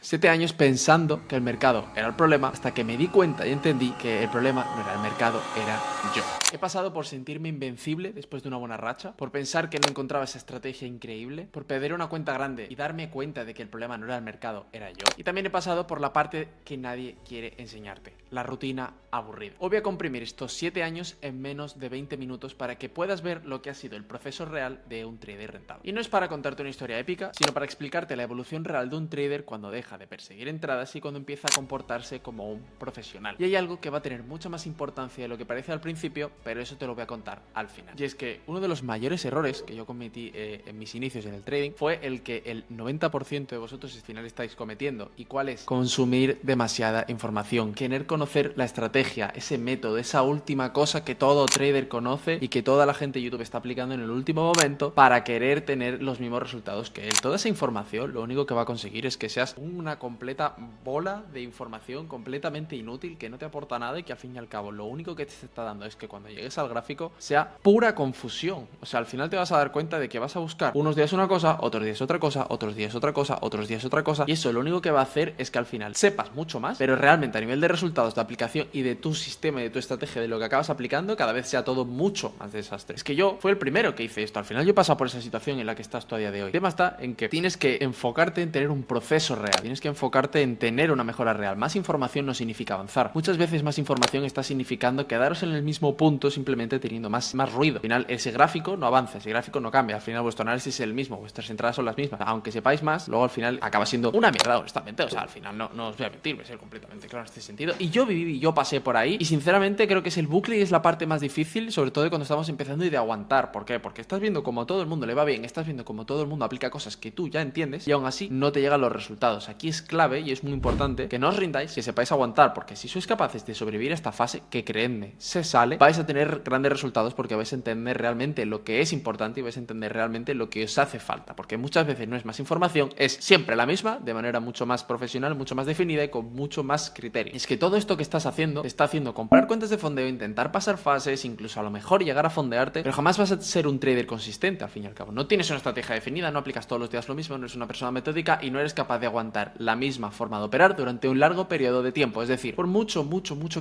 7 años pensando que el mercado era el problema, hasta que me di cuenta y entendí que el problema no era el mercado, era yo. He pasado por sentirme invencible después de una buena racha, por pensar que no encontraba esa estrategia increíble, por perder una cuenta grande y darme cuenta de que el problema no era el mercado, era yo. Y también he pasado por la parte que nadie quiere enseñarte, la rutina aburrida. Hoy voy a comprimir estos 7 años en menos de 20 minutos para que puedas ver lo que ha sido el proceso real de un trader rentable. Y no es para contarte una historia épica, sino para explicarte la evolución real de un trader cuando deja de perseguir entradas y cuando empieza a comportarse como un profesional. Y hay algo que va a tener mucha más importancia de lo que parece al principio, pero eso te lo voy a contar al final. Y es que uno de los mayores errores que yo cometí en mis inicios en el trading fue el que el 90% de vosotros al final estáis cometiendo. ¿Y cuál es? Consumir demasiada información, querer conocer la estrategia, ese método, esa última cosa que todo trader conoce y que toda la gente de YouTube está aplicando en el último momento para querer tener los mismos resultados que él. Toda esa información lo único que va a conseguir es que seas una completa bola de información completamente inútil que no te aporta nada y que al fin y al cabo lo único que te está dando es que cuando llegues al gráfico sea pura confusión. O sea, al final te vas a dar cuenta de que vas a buscar unos días una cosa, otros días otra cosa, otros días otra cosa, otros días otra cosa, y eso lo único que va a hacer es que al final sepas mucho más, pero realmente a nivel de resultados de aplicación y de tu sistema y de tu estrategia de lo que acabas aplicando, cada vez sea todo mucho más desastre. Es que yo fui el primero que hice esto. Al final yo he pasado por esa situación en la que estás tú a día de hoy. El tema está en que tienes que enfocarte en tener un proceso real, tienes que enfocarte en tener una mejora real. Más información no significa avanzar. Muchas veces más información está significando quedaros en el mismo punto simplemente teniendo más ruido. Al final ese gráfico no avanza, ese gráfico no cambia. Al final vuestro análisis es el mismo, vuestras entradas son las mismas. Aunque sepáis más, luego al final acaba siendo una mierda, honestamente. O sea, al final no os voy a mentir, voy a ser completamente claro en este sentido. Y yo viví y yo pasé por ahí y sinceramente creo que es el bucle y es la parte más difícil, sobre todo cuando estamos empezando y de aguantar. ¿Por qué? Porque estás viendo como todo el mundo le va bien, estás viendo como todo el mundo aplica cosas que tú ya entiendes y aún así no te llegan los resultados. Aquí es clave y es muy importante que no os rindáis, que sepáis aguantar, porque si sois capaces de sobrevivir a esta fase, que creedme, se sale, vais a tener grandes resultados porque vais a entender realmente lo que es importante y vais a entender realmente lo que os hace falta, porque muchas veces no es más información, es siempre la misma, de manera mucho más profesional, mucho más definida y con mucho más criterio. Es que todo esto que estás haciendo te está haciendo comprar cuentas de fondeo, intentar pasar fases, incluso a lo mejor llegar a fondearte, pero jamás vas a ser un trader consistente al fin y al cabo. No tienes una estrategia definida, no aplicas todos los días lo mismo, no eres una persona metódica y no eres capaz de aguantar la misma forma de operar durante un largo periodo de tiempo. Es decir, por mucho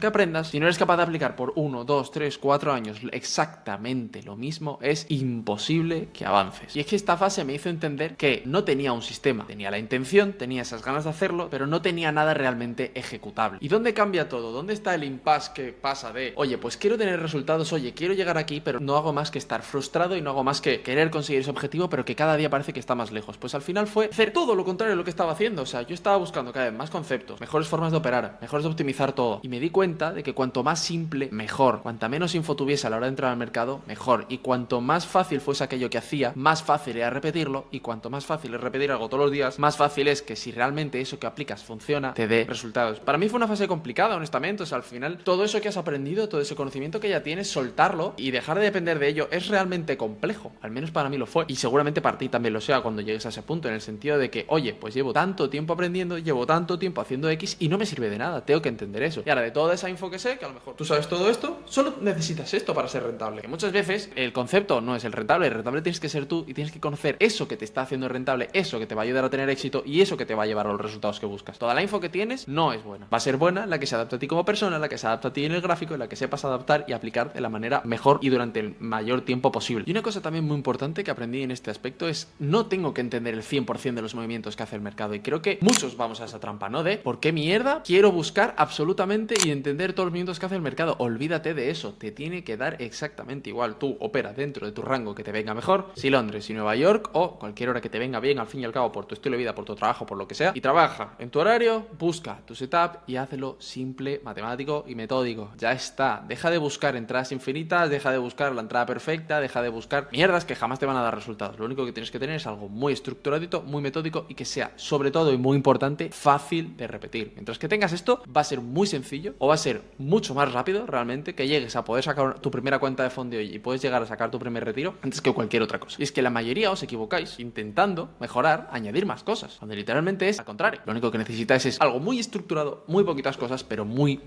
que aprendas, si no eres capaz de aplicar por 1, 2, 3, 4 años exactamente lo mismo, es imposible que avances. Y es que esta fase me hizo entender que no tenía un sistema, tenía la intención, tenía esas ganas de hacerlo, pero no tenía nada realmente ejecutable. ¿Y dónde cambia todo? ¿Dónde está el impasse que pasa de, oye, pues quiero tener resultados, oye, quiero llegar aquí, pero no hago más que estar frustrado y no hago más que querer conseguir ese objetivo, pero que cada día parece que está más lejos? Pues al final fue hacer todo lo contrario de lo que estaba haciendo. O sea, yo estaba buscando cada vez más conceptos, mejores formas de operar, mejores de optimizar todo, y me di cuenta de que cuanto más simple, mejor. Cuanta menos info tuviese a la hora de entrar al mercado, mejor. Y cuanto más fácil fuese aquello que hacía, más fácil era repetirlo, y cuanto más fácil es repetir algo todos los días, más fácil es que si realmente eso que aplicas funciona, te dé resultados. Para mí fue una fase complicada, honestamente. O sea, al final todo eso que has aprendido, todo ese conocimiento que ya tienes, soltarlo y dejar de depender de ello es realmente complejo. Al menos para mí lo fue, y seguramente para ti también lo sea cuando llegues a ese punto, en el sentido de que, oye, pues llevo tanto tiempo aprendiendo, llevo tanto tiempo haciendo X y no me sirve de nada, tengo que entender eso. Y ahora, de toda esa info que sé, que a lo mejor tú sabes todo esto, solo necesitas esto para ser rentable. Que muchas veces el concepto no es el rentable tienes que ser tú y tienes que conocer eso que te está haciendo rentable, eso que te va a ayudar a tener éxito y eso que te va a llevar a los resultados que buscas. Toda la info que tienes no es buena. Va a ser buena la que se adapta a ti como persona, la que se adapta a ti en el gráfico, la que sepas adaptar y aplicar de la manera mejor y durante el mayor tiempo posible. Y una cosa también muy importante que aprendí en este aspecto es, no tengo que entender el 100% de los movimientos que hace el mercado, y creo que muchos vamos a esa trampa, ¿no? De, ¿por qué mierda quiero buscar absolutamente y entender todos los movimientos que hace el mercado? Olvídate de eso, te tiene que dar exactamente igual. Tú opera dentro de tu rango que te venga mejor, si Londres, si Nueva York o cualquier hora que te venga bien, al fin y al cabo, por tu estilo de vida, por tu trabajo, por lo que sea, y trabaja en tu horario, busca tu setup y hazlo simple, matemático y metódico. Ya está. Deja de buscar entradas infinitas, deja de buscar la entrada perfecta, deja de buscar mierdas que jamás te van a dar resultados. Lo único que tienes que tener es algo muy estructuradito, muy metódico y que sea, sobre todo y muy importante, fácil de repetir. Mientras que tengas esto, va a ser muy sencillo o va a ser mucho más rápido realmente que llegues a poder sacar tu primera cuenta de fondeo y puedes llegar a sacar tu primer retiro antes que cualquier otra cosa. Y es que la mayoría os equivocáis intentando mejorar, añadir más cosas, cuando literalmente es al contrario. Lo único que necesitáis es algo muy estructurado, muy poquitas cosas, pero muy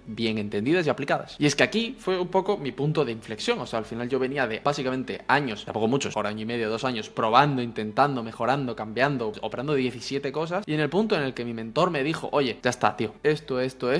bien entendidas y aplicadas. Y es que aquí fue un poco mi punto de inflexión. O sea, al final yo venía de básicamente años, tampoco muchos, por año y medio, 2 años, probando, intentando, mejorando, cambiando, operando 17 cosas, y en el punto en el que mi mentor me dijo, oye, ya está, tío, esto,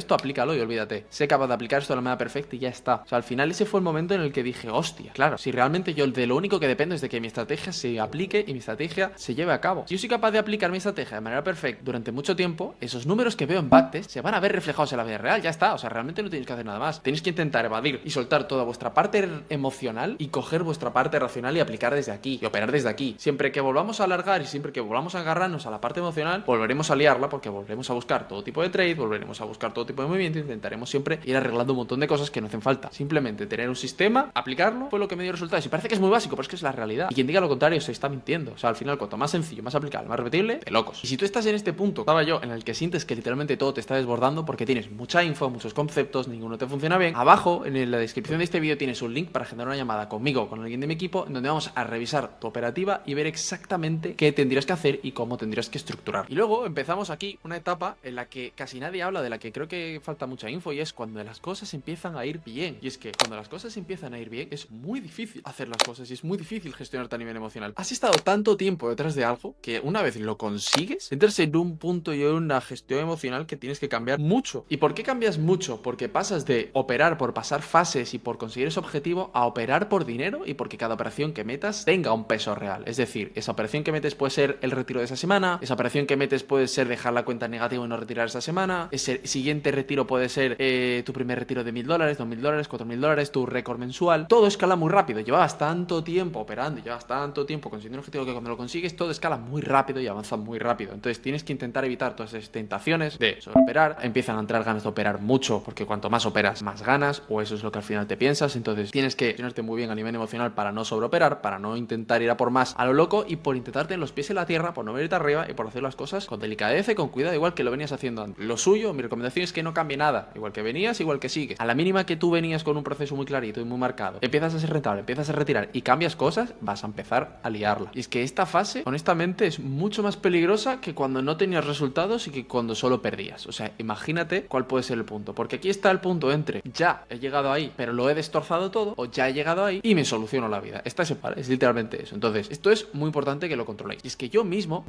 aplícalo y olvídate. Sé capaz de aplicar esto de la manera perfecta y ya está. O sea, al final ese fue el momento en el que dije, hostia, claro, si realmente yo de lo único que dependo es de que mi estrategia se aplique y mi estrategia se lleve a cabo. Si yo soy capaz de aplicar mi estrategia de manera perfecta durante mucho tiempo, esos números que veo en backtest se van a ver reflejados en la vida real, ya está. O sea, realmente no tenéis que hacer nada más. Tenéis que intentar evadir y soltar toda vuestra parte emocional y coger vuestra parte racional y aplicar desde aquí y operar desde aquí. Siempre que volvamos a alargar y siempre que volvamos a agarrarnos a la parte emocional, volveremos a liarla porque volveremos a buscar todo tipo de trade, volveremos a buscar todo tipo de movimiento, intentaremos siempre ir arreglando un montón de cosas que no hacen falta. Simplemente tener un sistema, aplicarlo, fue lo que me dio resultados. Y parece que es muy básico, pero es que es la realidad. Y quien diga lo contrario se está mintiendo. O sea, al final, cuanto más sencillo, más aplicable, más repetible, de locos. Y si tú estás en este punto, estaba yo, en el que sientes que literalmente todo te está desbordando porque tienes mucha info, muchos conceptos, ninguno te funciona bien, abajo en la descripción de este vídeo tienes un link para generar una llamada conmigo o con alguien de mi equipo en donde vamos a revisar tu operativa y ver exactamente qué tendrías que hacer y cómo tendrías que estructurar. Y luego empezamos aquí una etapa en la que casi nadie habla, de la que creo que falta mucha info, y es cuando las cosas empiezan a ir bien. Y es que cuando las cosas empiezan a ir bien es muy difícil hacer las cosas y es muy difícil gestionarte a nivel emocional. Has estado tanto tiempo detrás de algo que una vez lo consigues, entras en un punto y en una gestión emocional que tienes que cambiar mucho. ¿Y por qué cambias mucho? Porque pasas de operar por pasar fases y por conseguir ese objetivo a operar por dinero y porque cada operación que metas tenga un peso real. Es decir, esa operación que metes puede ser el retiro de esa semana, esa operación que metes puede ser dejar la cuenta negativa y no retirar esa semana, ese siguiente retiro puede ser tu primer retiro de $1000, $2000, $4000, tu récord mensual. Todo escala muy rápido. Llevabas tanto tiempo operando, llevas tanto tiempo consiguiendo un objetivo que cuando lo consigues todo escala muy rápido y avanza muy rápido. Entonces tienes que intentar evitar todas esas tentaciones de sobreoperar. Empiezan a entrar ganas de operar mucho porque cuanto más operas más ganas, o eso es lo que al final te piensas. Entonces tienes que gestionarte muy bien a nivel emocional para no sobreoperar, para no intentar ir a por más a lo loco y por intentar tener los pies en la tierra, por no venirte arriba y por hacer las cosas con delicadeza y con cuidado, igual que lo venías haciendo antes. Lo suyo, mi recomendación es que no cambie nada, igual que venías, igual que sigues. A la mínima que tú venías con un proceso muy clarito y muy marcado, empiezas a ser rentable, empiezas a retirar y cambias cosas, vas a empezar a liarla. Y es que esta fase, honestamente, es mucho más peligrosa que cuando no tenías resultados y que cuando solo perdías. O sea, imagínate cuál puede ser el punto, porque aquí está el punto entre ya he llegado ahí, pero lo he destrozado todo, o ya he llegado ahí y me soluciono la vida. Esta es literalmente eso. Entonces, esto es muy importante que lo controléis. Y es que yo mismo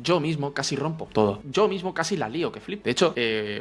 casi rompo todo. Yo mismo casi la lío, que flip. De hecho,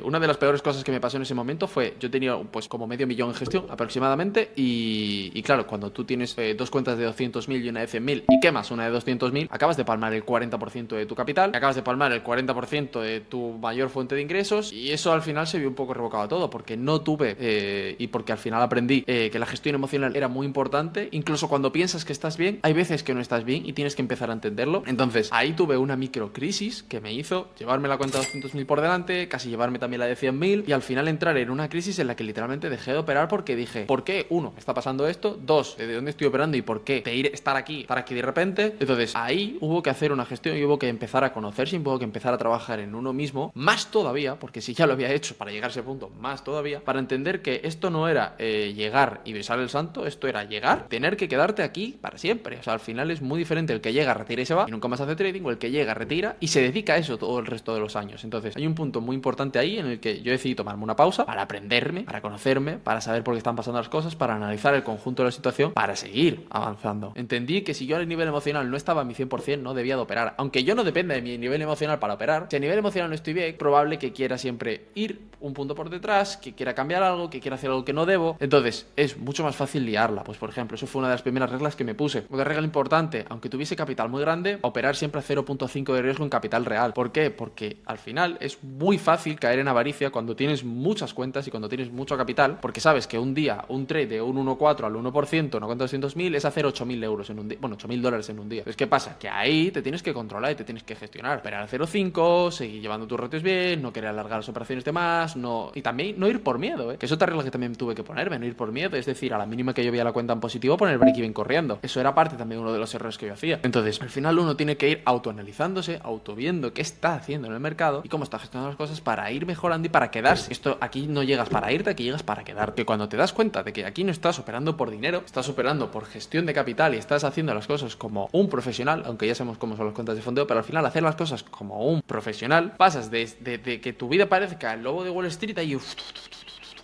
una de las peores cosas que me pasó en ese momento fue, yo tenía pues como medio millón en gestión aproximadamente y claro, cuando tú tienes dos cuentas de 200.000 y una de 100.000 y quemas una de 200.000, acabas de palmar el 40% de tu capital, acabas de palmar el 40% de tu mayor fuente de ingresos y eso al final se vio un poco revocado a todo porque no tuve y porque al final aprendí que la gestión emocional era muy importante. Incluso cuando piensas que estás bien, hay veces que no estás bien y tienes que empezar a entenderlo. Entonces ahí tuve una microcrisis que me hizo llevarme la cuenta de 200.000 por delante, casi llevarme también la de 100.000 y al final entrar en una crisis en la que literalmente dejé de operar porque dije, ¿por qué? Uno, me está pasando esto. Dos, ¿de dónde estoy operando y por qué? Estar aquí de repente. Entonces ahí hubo que hacer una gestión y hubo que empezar a conocerse y hubo que empezar a trabajar en uno mismo, más todavía, porque si ya lo había hecho para llegar a ese punto, más todavía, para entender que esto no era llegar y besar el santo, esto era llegar, tener que quedarte aquí para siempre. O sea, al final es muy diferente el que llega, retira y se va y nunca más hace trading, o el que llega, retira y se dedica a eso todo el resto de los años. Entonces hay un punto muy importante ahí en el que yo decidí tomarme una pausa para aprenderme, para conocerme, para saber por qué están pasando las cosas, para analizar el conjunto de la situación, para seguir avanzando. Entendí que si yo a nivel emocional no estaba a mi 100%, no debía de operar. Aunque yo no dependa de mi nivel emocional para operar, si a nivel emocional no estoy bien, es probable que quiera siempre ir un punto por detrás, que quiera cambiar algo, que quiera hacer algo que no debo. Entonces es mucho más fácil liarla. Pues por ejemplo, eso fue una de las primeras reglas que me puse. Una regla importante, aunque tuviese capital muy grande, operar siempre a 0.5 de riesgo en capital real. ¿Por qué? Porque al final es muy fácil caer en avaricia cuando tienes muchas cuentas y cuando tienes mucho capital, porque sabes que un día un trade de un 1,4 al 1%, una cuenta de 200.000, es hacer 8.000 euros en un día. Bueno, $8.000 en un día. Entonces, ¿qué pasa? Que ahí te tienes que controlar y te tienes que gestionar. Operar a 0,5, seguir llevando tus ratios bien, no querer alargar las operaciones de más, no... Y también no ir por miedo, ¿eh? Que es otra regla que también tuve que ponerme, no ir por miedo. Es decir, a la mínima que yo veía la cuenta en positivo, poner break-even corriendo. Eso era parte también uno de los errores que yo hacía. Entonces, al final uno tiene que ir autoanalizándose, autoviendo qué está haciendo en el mercado y cómo está gestionando las cosas para ir mejorando y para quedarse. Esto aquí no llegas para irte, aquí llegas para quedarte. Que cuando te das cuenta de que aquí no estás operando por dinero, estás operando por gestión de capital y estás haciendo las cosas como un profesional, aunque ya sabemos cómo son las cuentas de fondeo, pero al final hacer las cosas como un profesional, pasas de que tu vida parezca el lobo de Wall Street ahí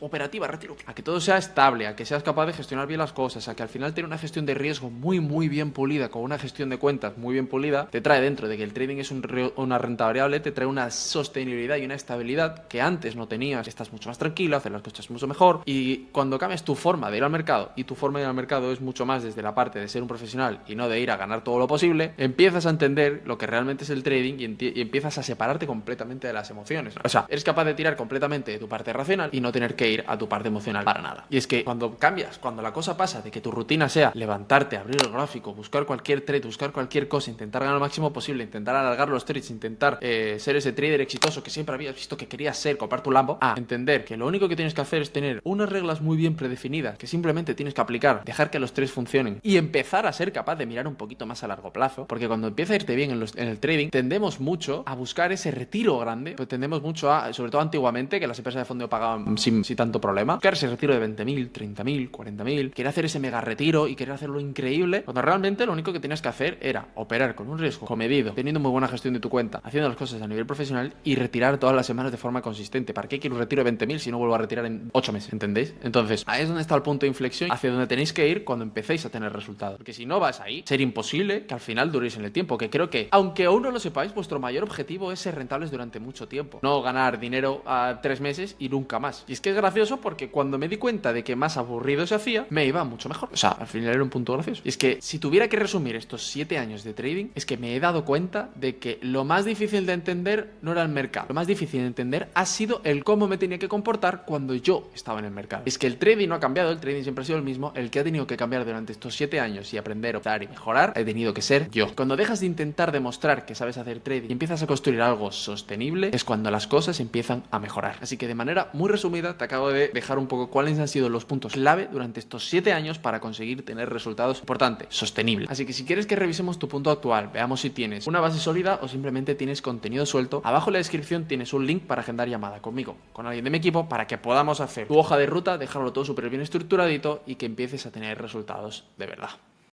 operativa, retiro, a que todo sea estable, a que seas capaz de gestionar bien las cosas, a que al final tener una gestión de riesgo muy bien pulida, con una gestión de cuentas muy bien pulida, te trae, dentro de que el trading es una renta variable, te trae una sostenibilidad y una estabilidad que antes no tenías. Estás mucho más tranquilo, haces las cosas mucho mejor, y cuando cambias tu forma de ir al mercado, y tu forma de ir al mercado es mucho más desde la parte de ser un profesional y no de ir a ganar todo lo posible, empiezas a entender lo que realmente es el trading y empiezas a separarte completamente de las emociones. O sea, eres capaz de tirar completamente de tu parte racional y no tener que ir a tu parte emocional para nada. Y es que cuando cambias, cuando la cosa pasa de que tu rutina sea levantarte, abrir el gráfico, buscar cualquier trade, buscar cualquier cosa, intentar ganar lo máximo posible, intentar alargar los trades, intentar ser ese trader exitoso que siempre habías visto que querías ser, comprar tu Lambo, a entender que lo único que tienes que hacer es tener unas reglas muy bien predefinidas que simplemente tienes que aplicar, dejar que los trades funcionen y empezar a ser capaz de mirar un poquito más a largo plazo, porque cuando empieza a irte bien en el trading, tendemos mucho a buscar ese retiro grande, pues tendemos mucho a, sobre todo antiguamente, que las empresas de fondo pagaban sin tanto problema, buscar ese retiro de 20.000, 30.000, 40.000, querer hacer ese mega retiro y querer hacerlo increíble, cuando realmente lo único que tenías que hacer era operar con un riesgo comedido, teniendo muy buena gestión de tu cuenta, haciendo las cosas a nivel profesional y retirar todas las semanas de forma consistente. ¿Para qué quiero un retiro de 20.000 si no vuelvo a retirar en 8 meses? ¿Entendéis? Entonces, ahí es donde está el punto de inflexión hacia donde tenéis que ir cuando empecéis a tener resultados. Porque si no vas ahí, será imposible que al final duréis en el tiempo. Que creo que, aunque aún no lo sepáis, vuestro mayor objetivo es ser rentables durante mucho tiempo. No ganar dinero a 3 meses y nunca más. Y es que es gracioso porque cuando me di cuenta de que más aburrido se hacía, me iba mucho mejor. O sea, al final era un punto gracioso. Y es que si tuviera que resumir estos 7 años de trading, es que me he dado cuenta de que lo más difícil de entender no era el mercado. Lo más difícil de entender ha sido el cómo me tenía que comportar cuando yo estaba en el mercado. Es que el trading no ha cambiado, el trading siempre ha sido el mismo. El que ha tenido que cambiar durante estos 7 años y aprender, optar y mejorar, he tenido que ser yo. Cuando dejas de intentar demostrar que sabes hacer trading y empiezas a construir algo sostenible, es cuando las cosas empiezan a mejorar. Así que de manera muy resumida te acabo de dejar un poco cuáles han sido los puntos clave durante estos 7 años para conseguir tener resultados importantes, sostenibles. Así que si quieres que revisemos tu punto actual, veamos si tienes una base sólida o simplemente tienes contenido suelto, abajo en la descripción tienes un link para agendar llamada conmigo, con alguien de mi equipo, para que podamos hacer tu hoja de ruta, dejarlo todo súper bien estructuradito y que empieces a tener resultados de verdad.